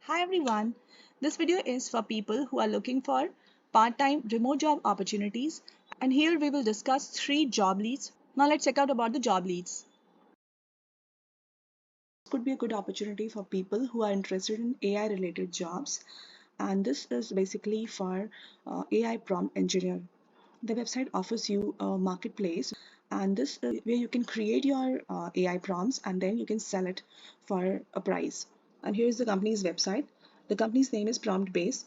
Hi everyone. This video is for people who are looking for part-time remote job opportunities, and here we will discuss 3 job leads. Now let's check out about the job leads. This could be a good opportunity for people who are interested in AI related jobs, and this is basically for AI prompt engineer. The website offers you a marketplace, and this is where you can create your AI prompts and then you can sell it for a price. And here is the company's website. The company's name is Prompt Base,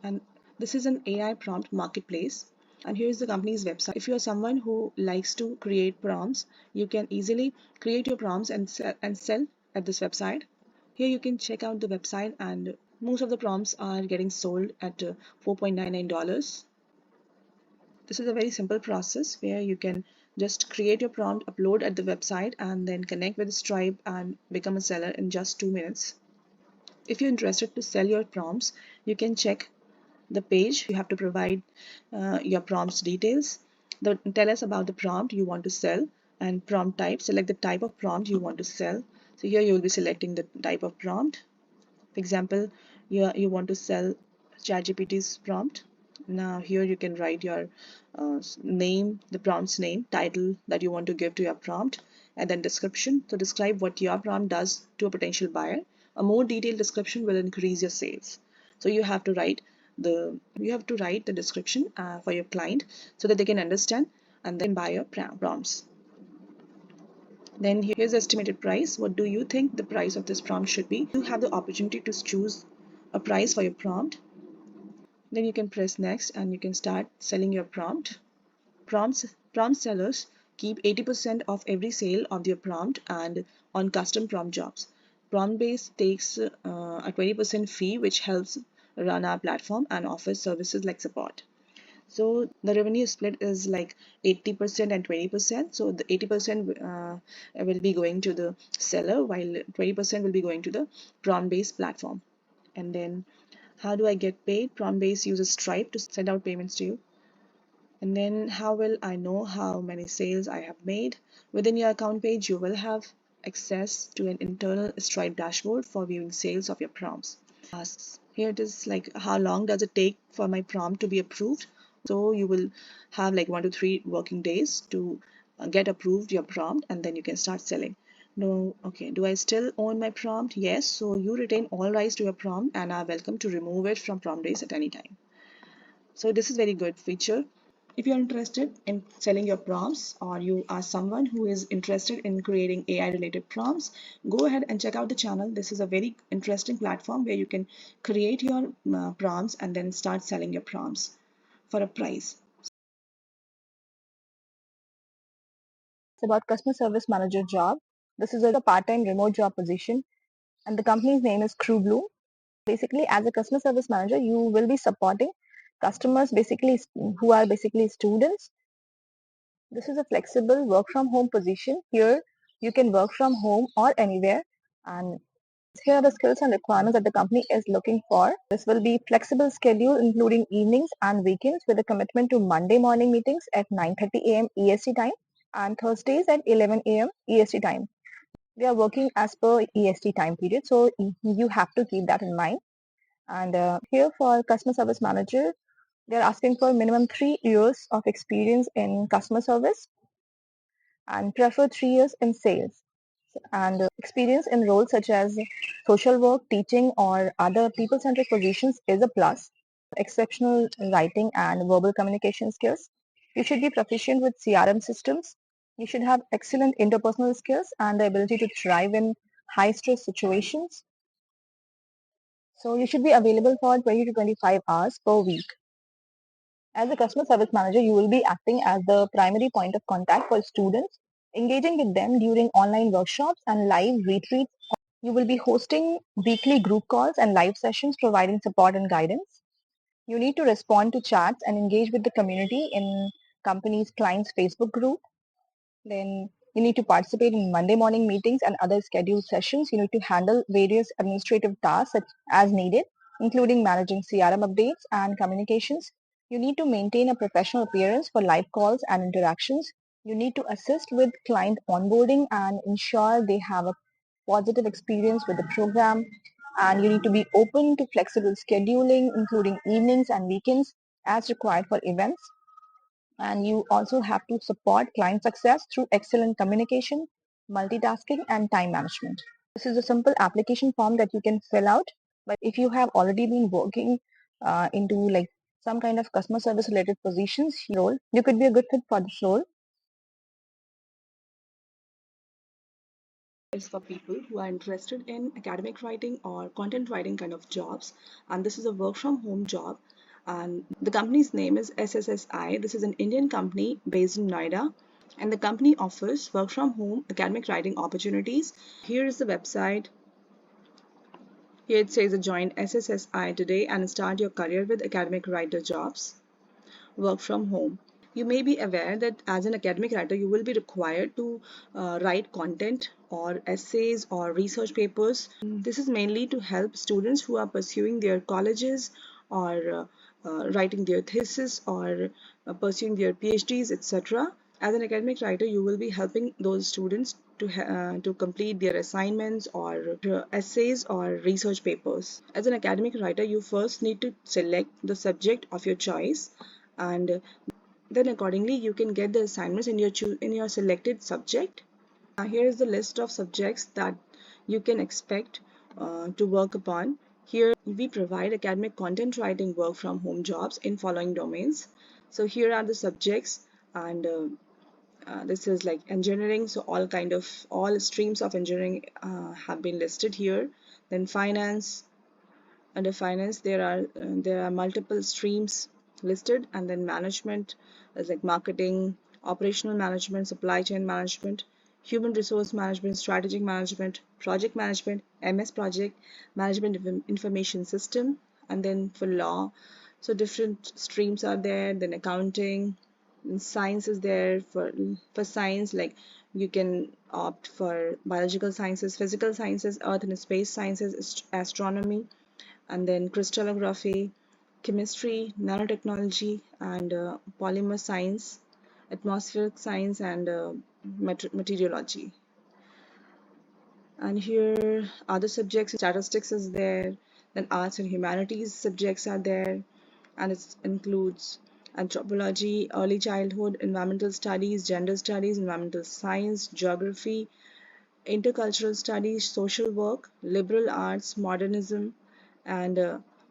and this is an AI prompt marketplace. And here is the company's website. If you are someone who likes to create prompts, you can easily create your prompts and sell at this website. Here you can check out the website, and most of the prompts are getting sold at $4.99. This is a very simple process where you can just create your prompt, upload at the website, and then connect with Stripe and become a seller in just 2 minutes. If you're interested to sell your prompts, you can check the page. You have to provide your prompts details. Tell us about the prompt you want to sell and prompt type. Select the type of prompt you want to sell. So here you will be selecting the type of prompt. For example, you want to sell ChatGPT's prompt. Now here you can write your name, the prompt's name, title that you want to give to your prompt, and then description. So describe what your prompt does to a potential buyer. A more detailed description will increase your sales. So you have to write the description for your client so that they can understand and then buy your prompts. Then here's the estimated price. What do you think the price of this prompt should be? You have the opportunity to choose a price for your prompt. Then you can press next and you can start selling your prompt. Prompt sellers keep 80% of every sale of their prompt and on custom prompt jobs. Prompt base takes a 20% fee, which helps run our platform and offers services like support. So the revenue split is like 80% and 20%. So the 80% will be going to the seller, while 20% will be going to the prompt-based platform. And then how do I get paid? Prompt-based uses Stripe to send out payments to you. And then how will I know how many sales I have made? Within your account page, you will have access to an internal Stripe dashboard for viewing sales of your prompts. Asks. Here it is like how long does it take for my prompt to be approved? So you will have like 1 to 3 working days to get approved your prompt, and then you can start selling. No, okay. Do I still own my prompt? Yes. So you retain all rights to your prompt and are welcome to remove it from prompt base at any time. So this is very good feature. If you're interested in selling your prompts, or you are someone who is interested in creating AI related prompts, go ahead and check out the channel. This is a very interesting platform where you can create your prompts and then start selling your prompts for a price. It's about customer service manager job. This is a part-time remote job position, and the company's name is Crewblue. Basically, as a customer service manager, you will be supporting customers basically who are basically students. This is a flexible work from home position. Here you can work from home or anywhere, and here are the skills and requirements that the company is looking for. This will be flexible schedule including evenings and weekends with a commitment to Monday morning meetings at 9:30 a.m. EST time and Thursdays at 11 a.m. EST time. We are working as per EST time period, so you have to keep that in mind. And here for customer service manager, they're asking for minimum 3 years of experience in customer service and prefer 3 years in sales. And experience in roles such as social work, teaching, or other people-centric positions is a plus. Exceptional writing and verbal communication skills. You should be proficient with CRM systems. You should have excellent interpersonal skills and the ability to thrive in high-stress situations. So you should be available for 20 to 25 hours per week. As a customer service manager, you will be acting as the primary point of contact for students, engaging with them during online workshops and live retreats. You will be hosting weekly group calls and live sessions, providing support and guidance. You need to respond to chats and engage with the community in company's clients' Facebook group. Then you need to participate in Monday morning meetings and other scheduled sessions. You need to handle various administrative tasks as needed, including managing CRM updates and communications. You need to maintain a professional appearance for live calls and interactions. You need to assist with client onboarding and ensure they have a positive experience with the program. and you need to be open to flexible scheduling, including evenings and weekends as required for events. And you also have to support client success through excellent communication, multitasking, and time management. This is a simple application form that you can fill out. But if you have already been working into like some kind of customer service related positions role, you could be a good fit for this role. Is for people who are interested in academic writing or content writing kind of jobs, and this is a work from home job, and the company's name is SSSI. This is an Indian company based in Noida, and the company offers work from home academic writing opportunities. Here is the website. Here it says join SSSI today and start your career with academic writer jobs. Work from home. You may be aware that as an academic writer, you will be required to write content or essays or research papers. This is mainly to help students who are pursuing their colleges or writing their thesis or pursuing their PhDs, etc. As an academic writer, you will be helping those students to complete their assignments or essays or research papers. As an academic writer, you first need to select the subject of your choice, and then accordingly you can get the assignments in your selected subject. Here is the list of subjects that you can expect to work upon. Here we provide academic content writing work from home jobs in following domains. So here are the subjects, and this is like engineering, so all streams of engineering have been listed here. Then finance. Under finance, there are multiple streams listed, and then management is like marketing, operational management, supply chain management, human resource management, strategic management, project management, MS project, management of information system, and then for law, so different streams are there. Then accounting, and science is there. For science, like you can opt for biological sciences, physical sciences, earth and space sciences, astronomy, and then crystallography, chemistry, nanotechnology, and polymer science, atmospheric science, and meteorology. And here other subjects, statistics is there, then arts and humanities subjects are there, and it includes anthropology, early childhood, environmental studies, gender studies, environmental science, geography, intercultural studies, social work, liberal arts, modernism, and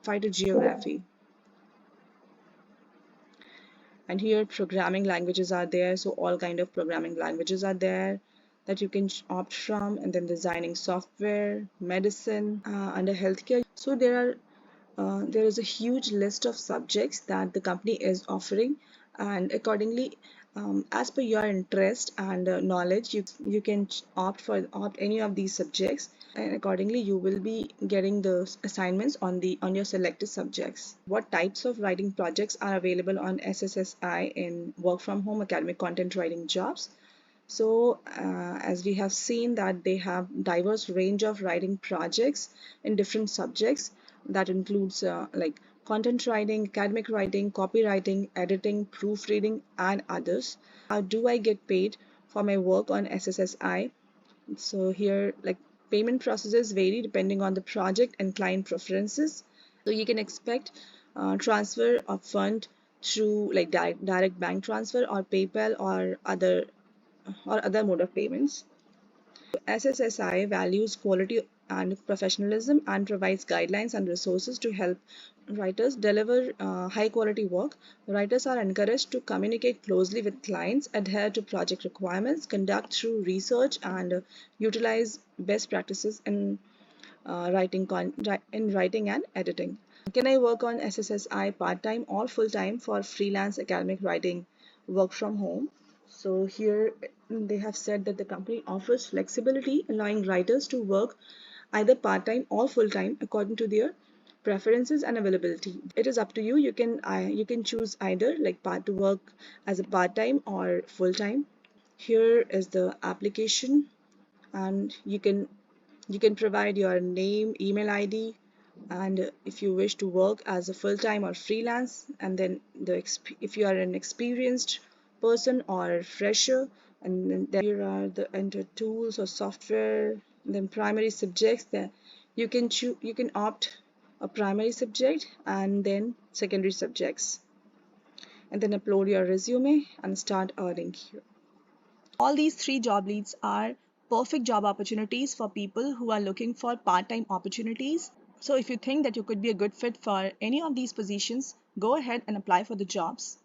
phytogeography. And here programming languages are there, so all kind of programming languages are there that you can opt from. And then designing software, medicine, under healthcare. So there is a huge list of subjects that the company is offering, and accordingly, as per your interest and knowledge, you can opt any of these subjects, and accordingly you will be getting the assignments on your selected subjects. What types of writing projects are available on SSSI in work from home academic content writing jobs? So as we have seen that they have diverse range of writing projects in different subjects that includes like content writing, academic writing, copywriting, editing, proofreading, and others. How do I get paid for my work on SSSI? So here, like, payment processes vary depending on the project and client preferences. So you can expect transfer of fund through like direct bank transfer or PayPal or other mode of payments. SSSI values quality and professionalism and provides guidelines and resources to help writers deliver high quality work. Writers are encouraged to communicate closely with clients, adhere to project requirements, conduct through research, and utilize best practices in writing and editing. Can I work on SSSI part-time or full-time for freelance academic writing work from home? So here they have said that the company offers flexibility, allowing writers to work either part-time or full-time according to their preferences and availability. It is up to you. You can choose either like part to work as a part-time or full-time. Here is the application, and you can provide your name, email ID, and if you wish to work as a full-time or freelance, and then if you are an experienced person or fresher, and then here are the enter tools or software, and then primary subjects that You can opt a primary subject and then secondary subjects, and then upload your resume and start earning here. All these three job leads are perfect job opportunities for people who are looking for part-time opportunities. So if you think that you could be a good fit for any of these positions, go ahead and apply for the jobs.